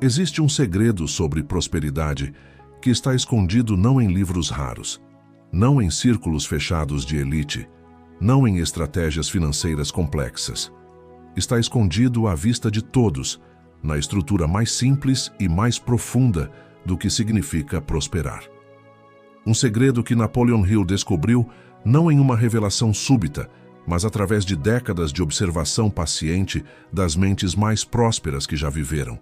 Existe um segredo sobre prosperidade que está escondido não em livros raros, não em círculos fechados de elite, não em estratégias financeiras complexas. Está escondido à vista de todos, na estrutura mais simples e mais profunda do que significa prosperar. Um segredo que Napoleon Hill descobriu não em uma revelação súbita, mas através de décadas de observação paciente das mentes mais prósperas que já viveram.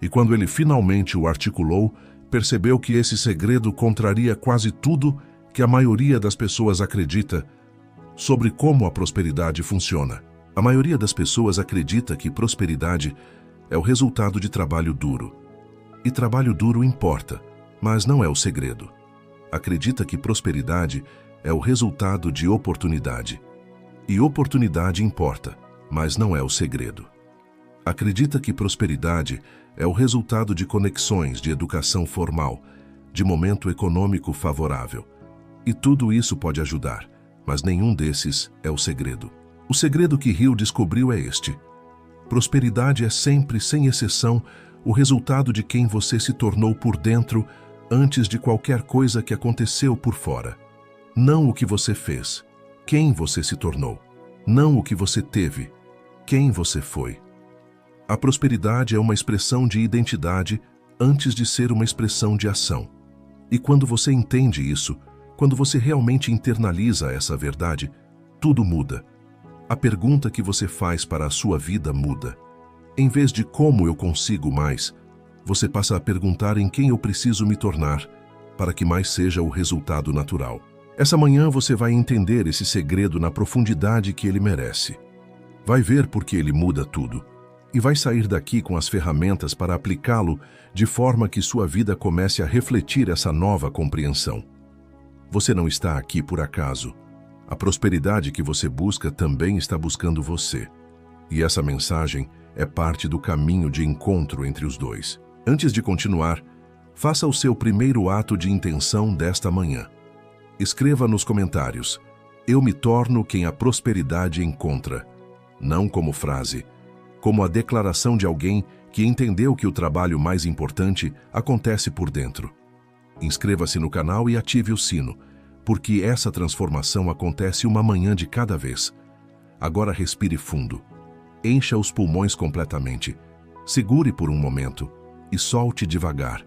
E quando ele finalmente o articulou, percebeu que esse segredo contraria quase tudo que a maioria das pessoas acredita sobre como a prosperidade funciona. A maioria das pessoas acredita que prosperidade é o resultado de trabalho duro. E trabalho duro importa, mas não é o segredo. Acredita que prosperidade é o resultado de oportunidade. E oportunidade importa, mas não é o segredo. Acredita que prosperidade é o resultado de conexões de educação formal, de momento econômico favorável. E tudo isso pode ajudar, mas nenhum desses é o segredo. O segredo que Hill descobriu é este: prosperidade é sempre, sem exceção, o resultado de quem você se tornou por dentro antes de qualquer coisa que aconteceu por fora. Não o que você fez, quem você se tornou. Não o que você teve, quem você foi. A prosperidade é uma expressão de identidade antes de ser uma expressão de ação. E quando você entende isso, quando você realmente internaliza essa verdade, tudo muda. A pergunta que você faz para a sua vida muda. Em vez de como eu consigo mais, você passa a perguntar em quem eu preciso me tornar para que mais seja o resultado natural. Essa manhã você vai entender esse segredo na profundidade que ele merece. Vai ver porque ele muda tudo. E vai sair daqui com as ferramentas para aplicá-lo de forma que sua vida comece a refletir essa nova compreensão. Você não está aqui por acaso. A prosperidade que você busca também está buscando você. E essa mensagem é parte do caminho de encontro entre os dois. Antes de continuar, faça o seu primeiro ato de intenção desta manhã. Escreva nos comentários: eu me torno quem a prosperidade encontra. Não como frase, como a declaração de alguém que entendeu que o trabalho mais importante acontece por dentro. Inscreva-se no canal e ative o sino, porque essa transformação acontece uma manhã de cada vez. Agora respire fundo. Encha os pulmões completamente. Segure por um momento e solte devagar.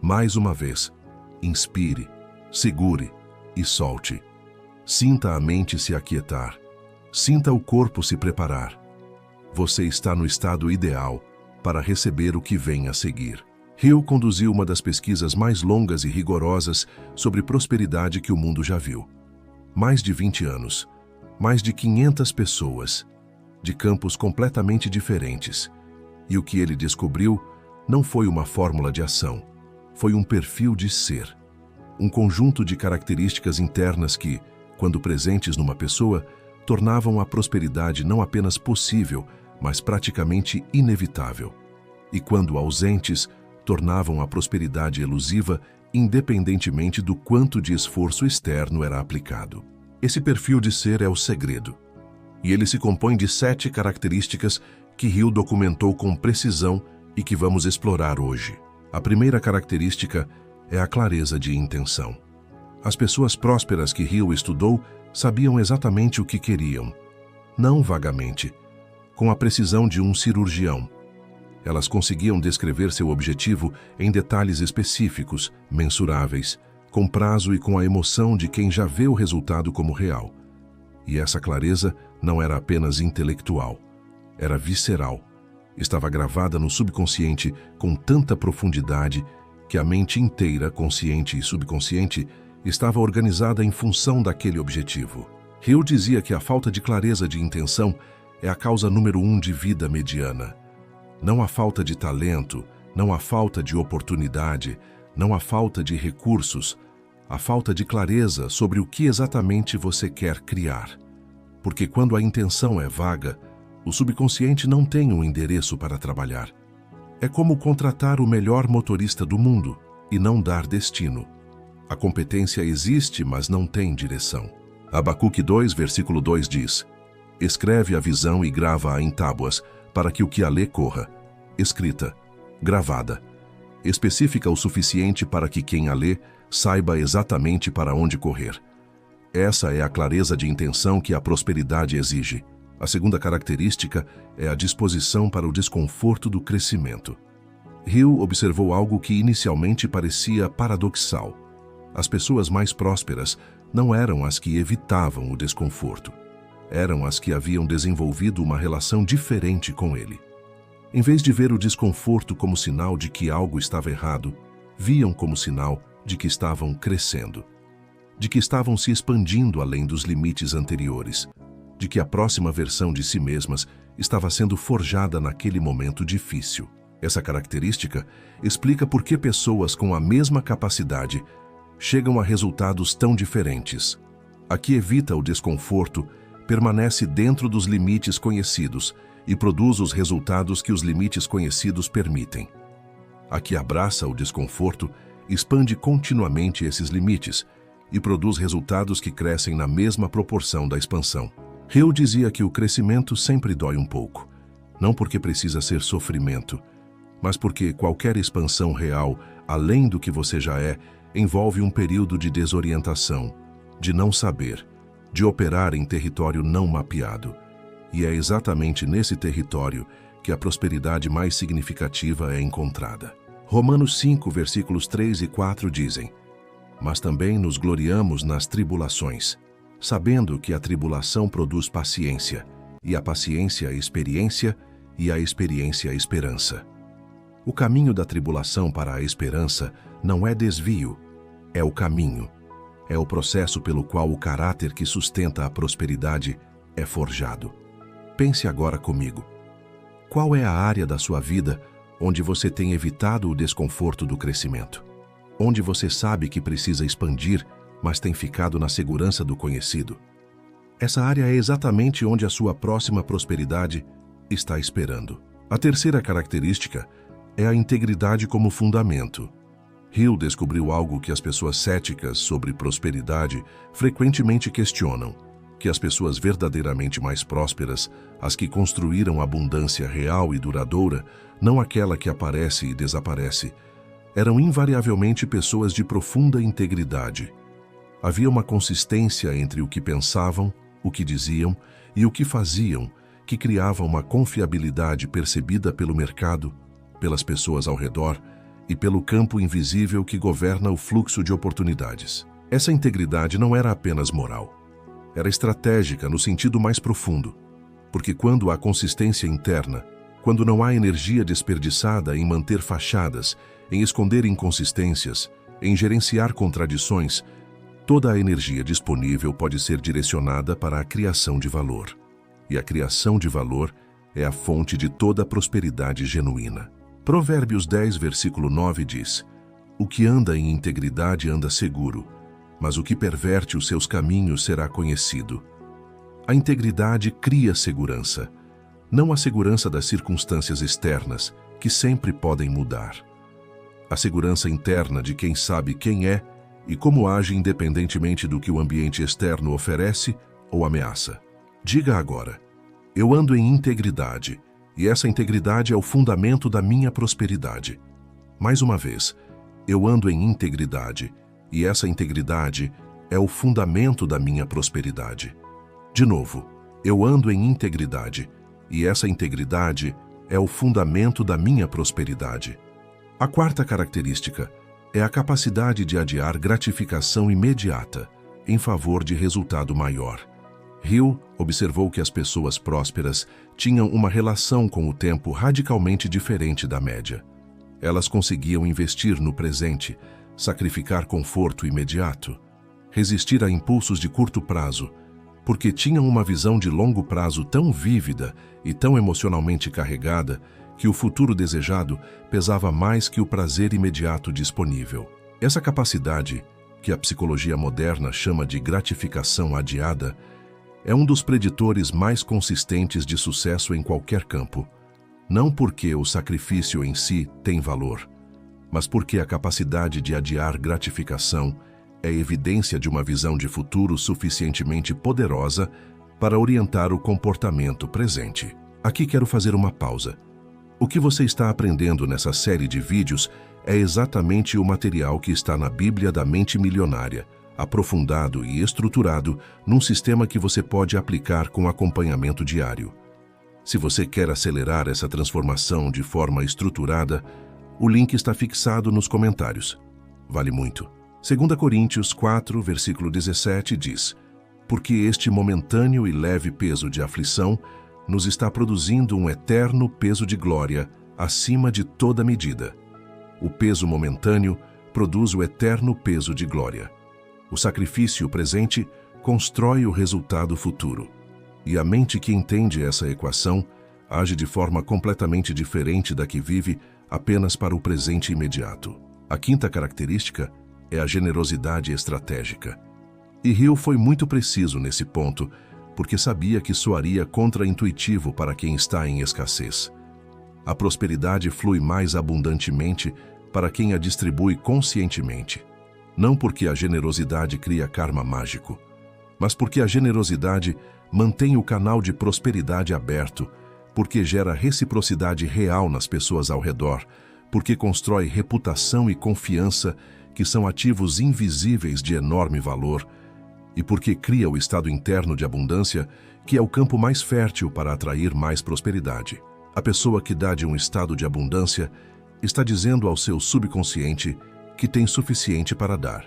Mais uma vez. Inspire, segure e solte. Sinta a mente se aquietar. Sinta o corpo se preparar. Você está no estado ideal para receber o que vem a seguir. Hill conduziu uma das pesquisas mais longas e rigorosas sobre prosperidade que o mundo já viu. Mais de 20 anos, mais de 500 pessoas, de campos completamente diferentes. E o que ele descobriu não foi uma fórmula de ação, foi um perfil de ser. Um conjunto de características internas que, quando presentes numa pessoa, tornavam a prosperidade não apenas possível, mas praticamente inevitável. E quando ausentes, tornavam a prosperidade elusiva independentemente do quanto de esforço externo era aplicado. Esse perfil de ser é o segredo. E ele se compõe de 7 características que Hill documentou com precisão e que vamos explorar hoje. A primeira característica é a clareza de intenção. As pessoas prósperas que Hill estudou sabiam exatamente o que queriam, não vagamente, com a precisão de um cirurgião. Elas conseguiam descrever seu objetivo em detalhes específicos, mensuráveis, com prazo e com a emoção de quem já vê o resultado como real. E essa clareza não era apenas intelectual, era visceral. Estava gravada no subconsciente com tanta profundidade que a mente inteira, consciente e subconsciente, estava organizada em função daquele objetivo. Hill dizia que a falta de clareza de intenção é a causa número 1 de vida mediana. Não a falta de talento, não a falta de oportunidade, não a falta de recursos, a falta de clareza sobre o que exatamente você quer criar. Porque quando a intenção é vaga, o subconsciente não tem um endereço para trabalhar. É como contratar o melhor motorista do mundo e não dar destino. A competência existe, mas não tem direção. Abacuque 2, versículo 2 diz: escreve a visão e grava-a em tábuas, para que o que a lê corra. Escrita, gravada, específica o suficiente para que quem a lê saiba exatamente para onde correr. Essa é a clareza de intenção que a prosperidade exige. A segunda característica é a disposição para o desconforto do crescimento. Hill observou algo que inicialmente parecia paradoxal. As pessoas mais prósperas não eram as que evitavam o desconforto. Eram as que haviam desenvolvido uma relação diferente com ele. Em vez de ver o desconforto como sinal de que algo estava errado, viam como sinal de que estavam crescendo, de que estavam se expandindo além dos limites anteriores, de que a próxima versão de si mesmas estava sendo forjada naquele momento difícil. Essa característica explica por que pessoas com a mesma capacidade chegam a resultados tão diferentes. A que evita o desconforto permanece dentro dos limites conhecidos e produz os resultados que os limites conhecidos permitem. A que abraça o desconforto expande continuamente esses limites e produz resultados que crescem na mesma proporção da expansão. Hill dizia que o crescimento sempre dói um pouco, não porque precisa ser sofrimento, mas porque qualquer expansão real, além do que você já é, envolve um período de desorientação, de não saber, de operar em território não mapeado. E é exatamente nesse território que a prosperidade mais significativa é encontrada. Romanos 5, versículos 3 e 4 dizem: "Mas também nos gloriamos nas tribulações, sabendo que a tribulação produz paciência, e a paciência experiência, e a experiência esperança." O caminho da tribulação para a esperança não é desvio, é o caminho. É o processo pelo qual o caráter que sustenta a prosperidade é forjado. Pense agora comigo. Qual é a área da sua vida onde você tem evitado o desconforto do crescimento? Onde você sabe que precisa expandir, mas tem ficado na segurança do conhecido? Essa área é exatamente onde a sua próxima prosperidade está esperando. A terceira característica é a integridade como fundamento. Hill descobriu algo que as pessoas céticas sobre prosperidade frequentemente questionam, que as pessoas verdadeiramente mais prósperas, as que construíram abundância real e duradoura, não aquela que aparece e desaparece, eram invariavelmente pessoas de profunda integridade. Havia uma consistência entre o que pensavam, o que diziam e o que faziam, que criava uma confiabilidade percebida pelo mercado, pelas pessoas ao redor e pelo campo invisível que governa o fluxo de oportunidades. Essa integridade não era apenas moral. Era estratégica no sentido mais profundo, porque quando há consistência interna, quando não há energia desperdiçada em manter fachadas, em esconder inconsistências, em gerenciar contradições, toda a energia disponível pode ser direcionada para a criação de valor. E a criação de valor é a fonte de toda a prosperidade genuína. Provérbios 10, versículo 9 diz: "O que anda em integridade anda seguro, mas o que perverte os seus caminhos será conhecido." A integridade cria segurança, não a segurança das circunstâncias externas, que sempre podem mudar. A segurança interna de quem sabe quem é e como age independentemente do que o ambiente externo oferece ou ameaça. Diga agora: "Eu ando em integridade, e essa integridade é o fundamento da minha prosperidade." Mais uma vez, eu ando em integridade, e essa integridade é o fundamento da minha prosperidade. De novo, eu ando em integridade, e essa integridade é o fundamento da minha prosperidade. A quarta característica é a capacidade de adiar gratificação imediata em favor de resultado maior. Hill observou que as pessoas prósperas tinham uma relação com o tempo radicalmente diferente da média. Elas conseguiam investir no presente, sacrificar conforto imediato, resistir a impulsos de curto prazo, porque tinham uma visão de longo prazo tão vívida e tão emocionalmente carregada que o futuro desejado pesava mais que o prazer imediato disponível. Essa capacidade, que a psicologia moderna chama de gratificação adiada, é um dos preditores mais consistentes de sucesso em qualquer campo. Não porque o sacrifício em si tem valor, mas porque a capacidade de adiar gratificação é evidência de uma visão de futuro suficientemente poderosa para orientar o comportamento presente. Aqui quero fazer uma pausa. O que você está aprendendo nessa série de vídeos é exatamente o material que está na Bíblia da Mente Milionária, aprofundado e estruturado num sistema que você pode aplicar com acompanhamento diário. Se você quer acelerar essa transformação de forma estruturada, o link está fixado nos comentários. Vale muito. 2 Coríntios 4, versículo 17 diz: porque este momentâneo e leve peso de aflição nos está produzindo um eterno peso de glória acima de toda medida. O peso momentâneo produz o eterno peso de glória. O sacrifício presente constrói o resultado futuro. E a mente que entende essa equação age de forma completamente diferente da que vive apenas para o presente imediato. A quinta característica é a generosidade estratégica. E Hill foi muito preciso nesse ponto, porque sabia que soaria contraintuitivo para quem está em escassez. A prosperidade flui mais abundantemente para quem a distribui conscientemente. Não porque a generosidade cria karma mágico, mas porque a generosidade mantém o canal de prosperidade aberto, porque gera reciprocidade real nas pessoas ao redor, porque constrói reputação e confiança, que são ativos invisíveis de enorme valor, e porque cria o estado interno de abundância, que é o campo mais fértil para atrair mais prosperidade. A pessoa que dá de um estado de abundância está dizendo ao seu subconsciente que tem suficiente para dar.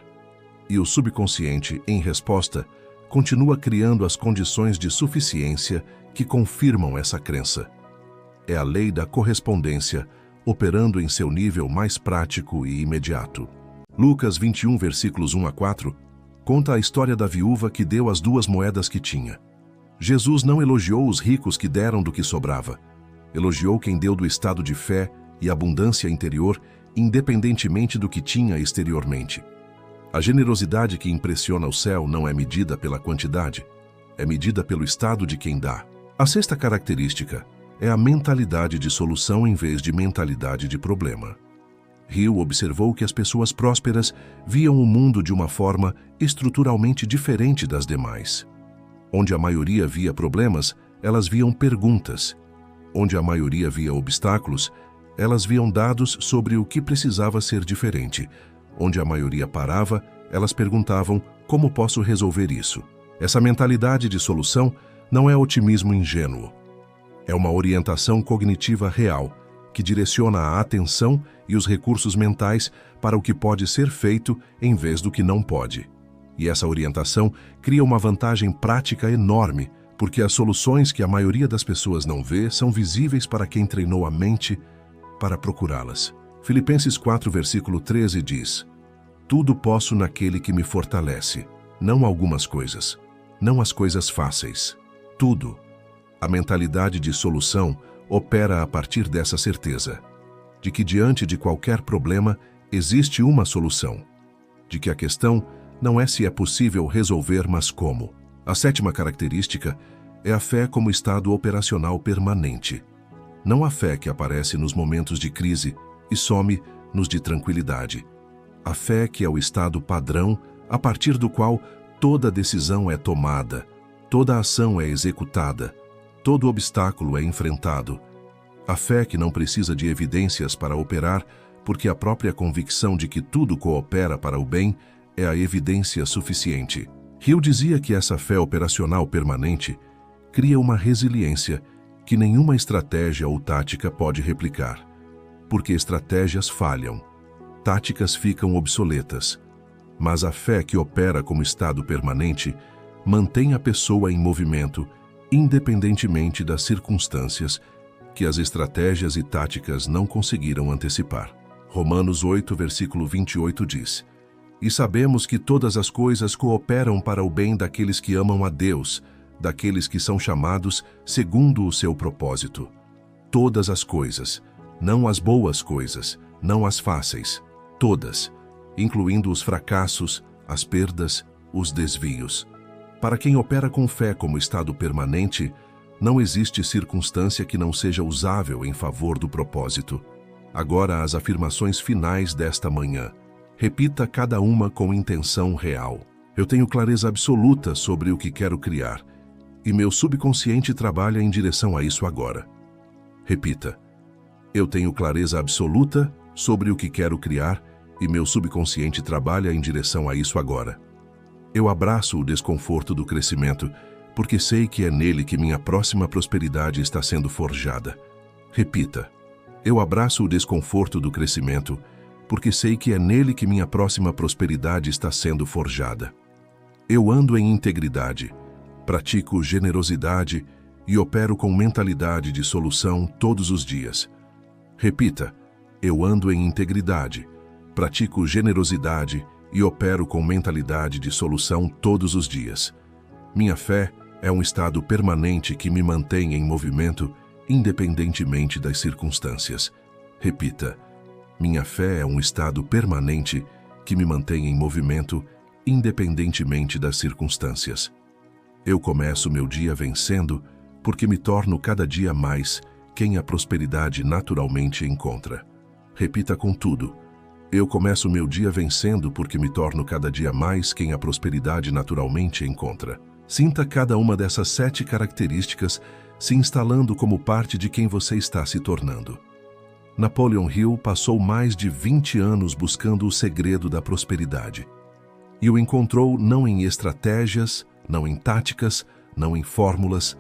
E o subconsciente, em resposta, continua criando as condições de suficiência que confirmam essa crença. É a lei da correspondência, operando em seu nível mais prático e imediato. Lucas 21, versículos 1 a 4, conta a história da viúva que deu as 2 moedas que tinha. Jesus não elogiou os ricos que deram do que sobrava. Elogiou quem deu do estado de fé e abundância interior, independentemente do que tinha exteriormente. A generosidade que impressiona o céu não é medida pela quantidade, é medida pelo estado de quem dá. A sexta característica é a mentalidade de solução em vez de mentalidade de problema. Hill observou que as pessoas prósperas viam o mundo de uma forma estruturalmente diferente das demais. Onde a maioria via problemas, elas viam perguntas. Onde a maioria via obstáculos, elas viam dados sobre o que precisava ser diferente. Onde a maioria parava, elas perguntavam: como posso resolver isso? Essa mentalidade de solução não é otimismo ingênuo. É uma orientação cognitiva real, que direciona a atenção e os recursos mentais para o que pode ser feito em vez do que não pode. E essa orientação cria uma vantagem prática enorme, porque as soluções que a maioria das pessoas não vê são visíveis para quem treinou a mente para procurá-las. Filipenses 4, versículo 13 diz: tudo posso naquele que me fortalece, não algumas coisas, não as coisas fáceis, tudo. A mentalidade de solução opera a partir dessa certeza, de que diante de qualquer problema existe uma solução, de que a questão não é se é possível resolver, mas como. A sétima característica é a fé como estado operacional permanente. Não a fé que aparece nos momentos de crise e some nos de tranquilidade. A fé que é o estado padrão a partir do qual toda decisão é tomada, toda ação é executada, todo obstáculo é enfrentado. A fé que não precisa de evidências para operar, porque a própria convicção de que tudo coopera para o bem é a evidência suficiente. Hill dizia que essa fé operacional permanente cria uma resiliência que nenhuma estratégia ou tática pode replicar, porque estratégias falham, táticas ficam obsoletas, mas a fé que opera como estado permanente mantém a pessoa em movimento, independentemente das circunstâncias que as estratégias e táticas não conseguiram antecipar. Romanos 8, versículo 28 diz: e sabemos que todas as coisas cooperam para o bem daqueles que amam a Deus, daqueles que são chamados segundo o seu propósito. Todas as coisas, não as boas coisas, não as fáceis, todas, incluindo os fracassos, as perdas, os desvios. Para quem opera com fé como estado permanente, não existe circunstância que não seja usável em favor do propósito. Agora as afirmações finais desta manhã. Repita cada uma com intenção real. Eu tenho clareza absoluta sobre o que quero criar, e meu subconsciente trabalha em direção a isso agora. Repita. Eu tenho clareza absoluta sobre o que quero criar e meu subconsciente trabalha em direção a isso agora. Eu abraço o desconforto do crescimento porque sei que é nele que minha próxima prosperidade está sendo forjada. Repita: eu abraço o desconforto do crescimento porque sei que é nele que minha próxima prosperidade está sendo forjada. Eu ando em integridade, pratico generosidade e opero com mentalidade de solução todos os dias. Repita: eu ando em integridade, pratico generosidade e opero com mentalidade de solução todos os dias. Minha fé é um estado permanente que me mantém em movimento, independentemente das circunstâncias. Repita: minha fé é um estado permanente que me mantém em movimento, independentemente das circunstâncias. Eu começo meu dia vencendo porque me torno cada dia mais quem a prosperidade naturalmente encontra. Repita com tudo: eu começo meu dia vencendo porque me torno cada dia mais quem a prosperidade naturalmente encontra. Sinta cada uma dessas 7 características se instalando como parte de quem você está se tornando. Napoleon Hill passou mais de 20 anos buscando o segredo da prosperidade. E o encontrou não em estratégias, não em táticas, não em fórmulas.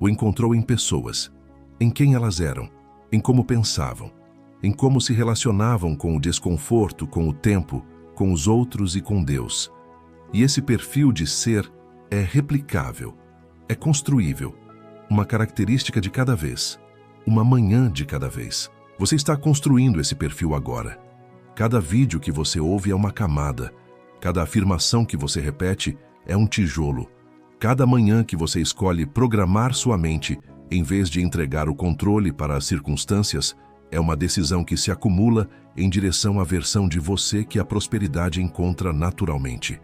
O encontrou em pessoas, em quem elas eram, em como pensavam, em como se relacionavam com o desconforto, com o tempo, com os outros e com Deus. E esse perfil de ser é replicável, é construível, uma característica de cada vez, uma manhã de cada vez. Você está construindo esse perfil agora. Cada vídeo que você ouve é uma camada, cada afirmação que você repete é um tijolo. Cada manhã que você escolhe programar sua mente, em vez de entregar o controle para as circunstâncias, é uma decisão que se acumula em direção à versão de você que a prosperidade encontra naturalmente.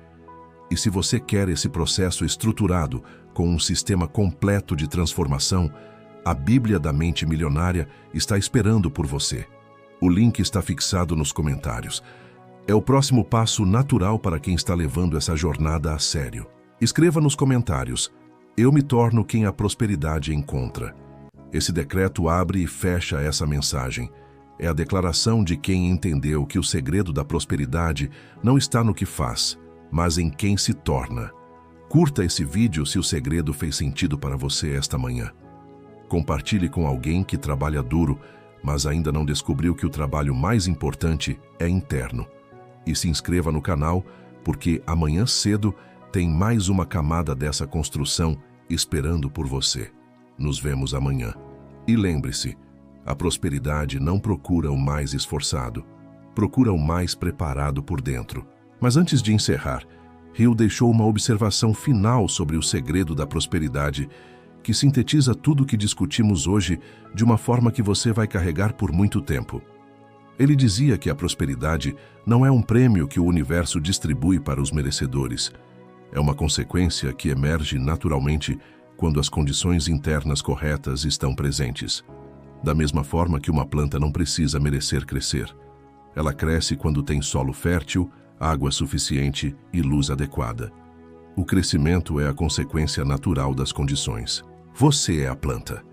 E se você quer esse processo estruturado com um sistema completo de transformação, a Bíblia da Mente Milionária está esperando por você. O link está fixado nos comentários. É o próximo passo natural para quem está levando essa jornada a sério. Escreva nos comentários: eu me torno quem a prosperidade encontra. Esse decreto abre e fecha essa mensagem. É a declaração de quem entendeu que o segredo da prosperidade não está no que faz, mas em quem se torna. Curta esse vídeo se o segredo fez sentido para você esta manhã. Compartilhe com alguém que trabalha duro, mas ainda não descobriu que o trabalho mais importante é interno. E se inscreva no canal, porque amanhã cedo tem mais uma camada dessa construção esperando por você. Nos vemos amanhã. E lembre-se, a prosperidade não procura o mais esforçado, procura o mais preparado por dentro. Mas antes de encerrar, Hill deixou uma observação final sobre o segredo da prosperidade, que sintetiza tudo o que discutimos hoje de uma forma que você vai carregar por muito tempo. Ele dizia que a prosperidade não é um prêmio que o universo distribui para os merecedores. É uma consequência que emerge naturalmente quando as condições internas corretas estão presentes. Da mesma forma que uma planta não precisa merecer crescer. Ela cresce quando tem solo fértil, água suficiente e luz adequada. O crescimento é a consequência natural das condições. Você é a planta.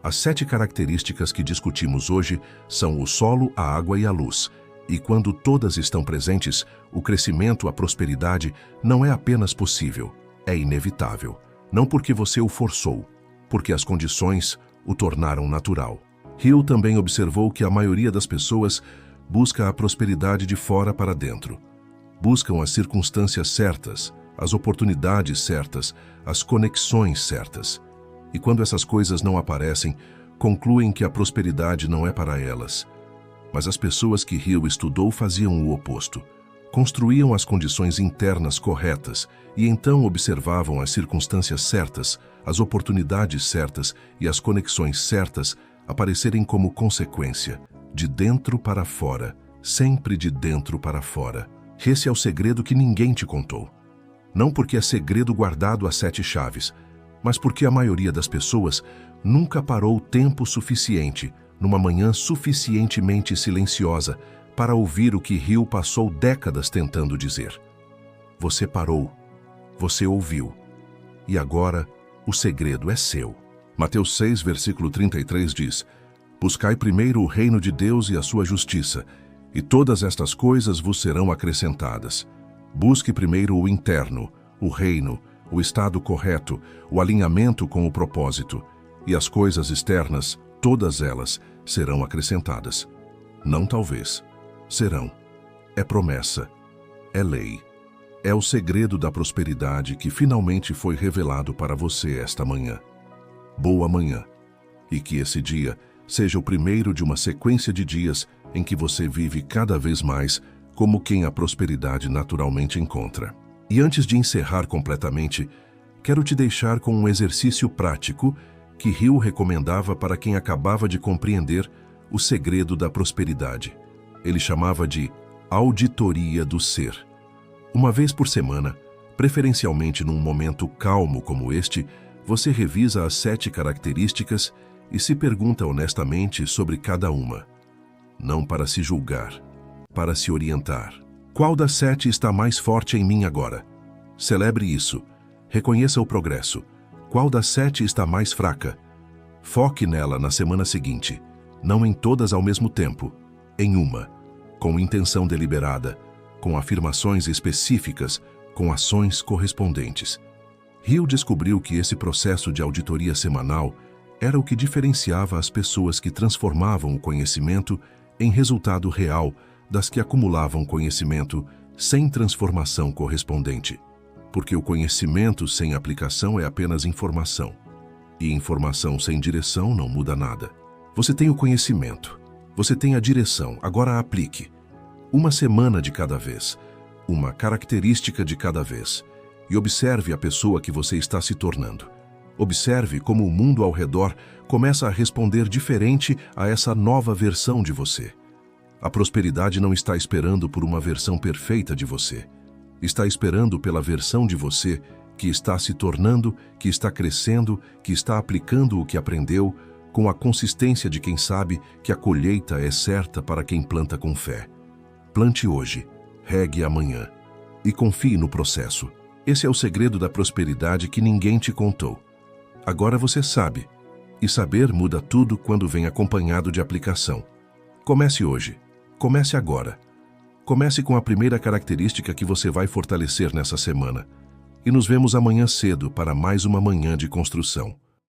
As 7 características que discutimos hoje são o solo, a água e a luz. E quando todas estão presentes, o crescimento, a prosperidade, não é apenas possível, é inevitável. Não porque você o forçou, porque as condições o tornaram natural. Hill também observou que a maioria das pessoas busca a prosperidade de fora para dentro. Buscam as circunstâncias certas, as oportunidades certas, as conexões certas. E quando essas coisas não aparecem, concluem que a prosperidade não é para elas. Mas as pessoas que Hill estudou faziam o oposto. Construíam as condições internas corretas e então observavam as circunstâncias certas, as oportunidades certas e as conexões certas aparecerem como consequência, de dentro para fora, sempre de dentro para fora. Esse é o segredo que ninguém te contou. Não porque é segredo guardado a 7 chaves, mas porque a maioria das pessoas nunca parou tempo suficiente, numa manhã suficientemente silenciosa, para ouvir o que Hill passou décadas tentando dizer. Você parou, você ouviu, e agora o segredo é seu. Mateus 6, versículo 33 diz: Buscai primeiro o reino de Deus e a sua justiça, e todas estas coisas vos serão acrescentadas. Busque primeiro o interno, o reino, o estado correto, o alinhamento com o propósito, e as coisas externas, todas elas, serão acrescentadas. Não talvez, serão. É promessa, é lei. É o segredo da prosperidade que finalmente foi revelado para você esta manhã. Boa manhã, e que esse dia seja o primeiro de uma sequência de dias em que você vive cada vez mais como quem a prosperidade naturalmente encontra. E antes de encerrar completamente, quero te deixar com um exercício prático que Hill recomendava para quem acabava de compreender o segredo da prosperidade. Ele chamava de auditoria do ser. Uma vez por semana, preferencialmente num momento calmo como este, você revisa as 7 características e se pergunta honestamente sobre cada uma. Não para se julgar, para se orientar. Qual das 7 está mais forte em mim agora? Celebre isso. Reconheça o progresso. Qual das 7 está mais fraca? Foque nela na semana seguinte, não em todas ao mesmo tempo, em uma, com intenção deliberada, com afirmações específicas, com ações correspondentes. Hill descobriu que esse processo de auditoria semanal era o que diferenciava as pessoas que transformavam o conhecimento em resultado real das que acumulavam conhecimento sem transformação correspondente. Porque o conhecimento sem aplicação é apenas informação. E informação sem direção não muda nada. Você tem o conhecimento, você tem a direção, agora aplique. Uma semana de cada vez, uma característica de cada vez. E observe a pessoa que você está se tornando. Observe como o mundo ao redor começa a responder diferente a essa nova versão de você. A prosperidade não está esperando por uma versão perfeita de você. Está esperando pela versão de você que está se tornando, que está crescendo, que está aplicando o que aprendeu, com a consistência de quem sabe que a colheita é certa para quem planta com fé. Plante hoje, regue amanhã e confie no processo. Esse é o segredo da prosperidade que ninguém te contou. Agora você sabe, e saber muda tudo quando vem acompanhado de aplicação. Comece hoje, comece agora. Comece com a primeira característica que você vai fortalecer nessa semana. E nos vemos amanhã cedo para mais uma manhã de construção.